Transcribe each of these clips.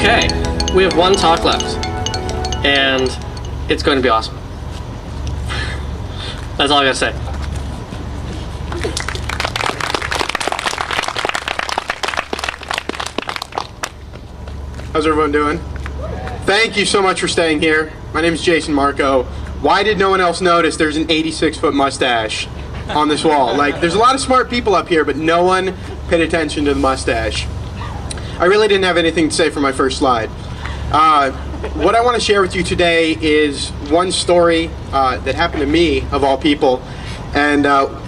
Okay, we have one talk left, and it's going to be awesome. That's all I gotta say. How's everyone doing? Thank you so much for staying here. My name is Jason Markow. Why did no one else notice there's an 86-foot mustache on this wall? Like, there's a lot of smart people up here, but no one paid attention to the mustache. I really didn't have anything to say for my first slide. What I want to share with you today is one story that happened to me, of all people, and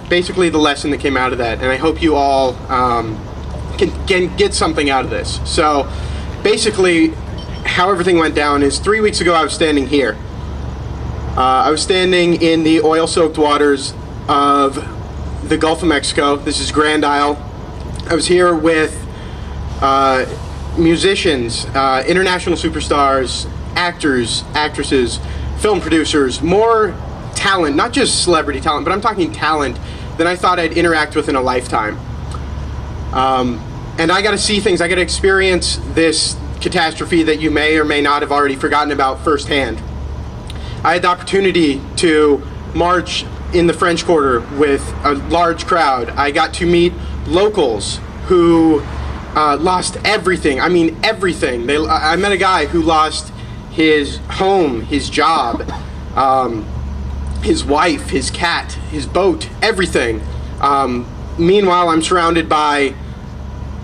basically the lesson that came out of that. And I hope you all can get something out of this. So basically, how everything went down is 3 weeks ago I was standing here. I was standing in the oil-soaked waters of the Gulf of Mexico. This is Grand Isle. I was here with musicians, international superstars, actors, actresses, film producers, more talent, not just celebrity talent, but I'm talking talent than I thought I'd interact with in a lifetime. And I got to see things, I got to experience this catastrophe that you may or may not have already forgotten about firsthand. I had the opportunity to march in the French Quarter with a large crowd. I got to meet locals who lost everything. I mean, everything. I met a guy who lost his home, his job, his wife, his cat, his boat, everything. Meanwhile, I'm surrounded by,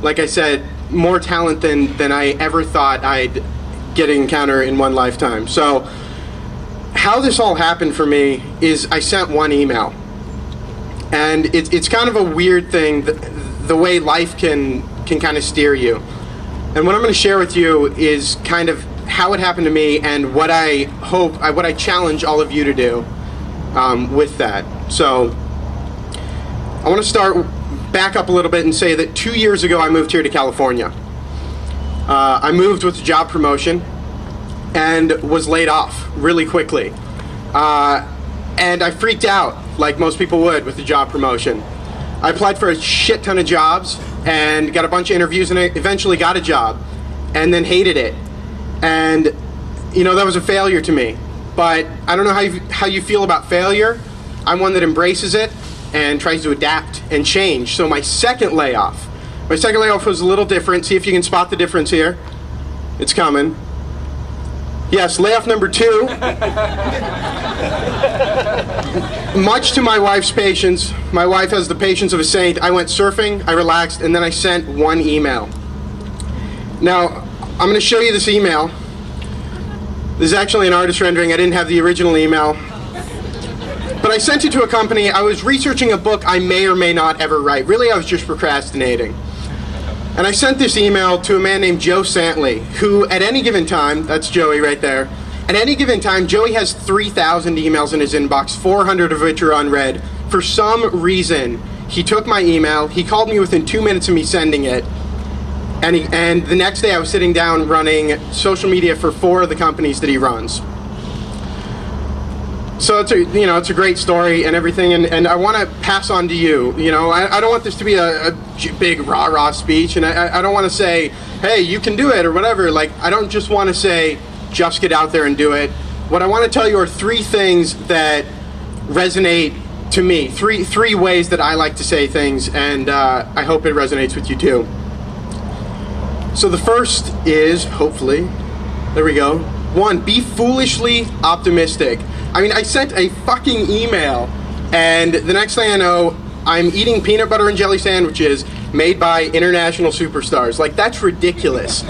like I said, more talent than I ever thought I'd get to encounter in one lifetime. So how this all happened for me is I sent one email. And it's kind of a weird thing, the way life can kind of steer you. And what I'm going to share with you is kind of how it happened to me and what I challenge all of you to do with that. So I want to start back up a little bit and say that 2 years ago I moved here to California. I moved with a job promotion and was laid off really quickly. And I freaked out like most people would with the job promotion. I applied for a shit ton of jobs and got a bunch of interviews and I eventually got a job and then hated it. And you know, that was a failure to me. But I don't know how you feel about failure. I'm one that embraces it and tries to adapt and change. So my second layoff was a little different. See if you can spot the difference here. It's coming. Yes, layoff number 2. Much to my wife's patience, my wife has the patience of a saint, I went surfing, I relaxed, and then I sent one email. Now, I'm going to show you this email. This is actually an artist rendering. I didn't have the original email. But I sent it to a company. I was researching a book I may or may not ever write. Really, I was just procrastinating. And I sent this email to a man named Joe Santley, who at any given time, that's Joey right there, at any given time, Joey has 3,000 emails in his inbox, 400 of which are unread. For some reason, he took my email, he called me within 2 minutes of me sending it, and the next day I was sitting down running social media for 4 of the companies that he runs. So it's a great story and everything, and I want to pass on to you. I don't want this to be a big rah-rah speech, and I don't want to say, hey, you can do it or whatever. Like, I don't just want to say, just get out there and do it. What I want to tell you are 3 things that resonate to me. Three ways that I like to say things, and I hope it resonates with you too. So the first is, hopefully, there we go. 1, be foolishly optimistic. I mean, I sent a fucking email, and the next thing I know, I'm eating peanut butter and jelly sandwiches made by international superstars. Like, that's ridiculous.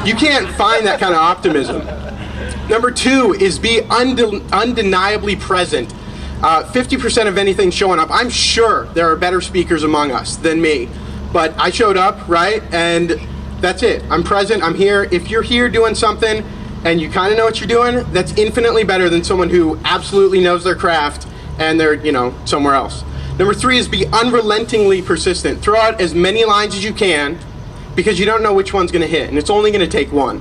You can't find that kind of optimism. Number 2 is be undeniably present. 50% of anything showing up. I'm sure there are better speakers among us than me, but I showed up, right? And that's it. I'm present. I'm here. If you're here doing something and you kind of know what you're doing, that's infinitely better than someone who absolutely knows their craft and they're, somewhere else. Number 3 is be unrelentingly persistent. Throw out as many lines as you can because you don't know which one's going to hit, and it's only going to take one.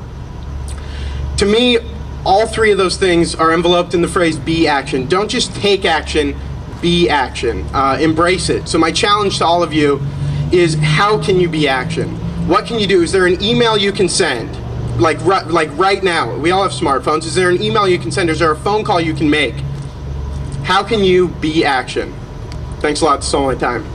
To me, all 3 of those things are enveloped in the phrase be action. Don't just take action, be action. Embrace it. So my challenge to all of you is, how can you be action? What can you do? Is there an email you can send? like right now, we all have smartphones. Is there an email you can send? Is there a phone call you can make? How can you be action? Thanks a lot. That's all my time.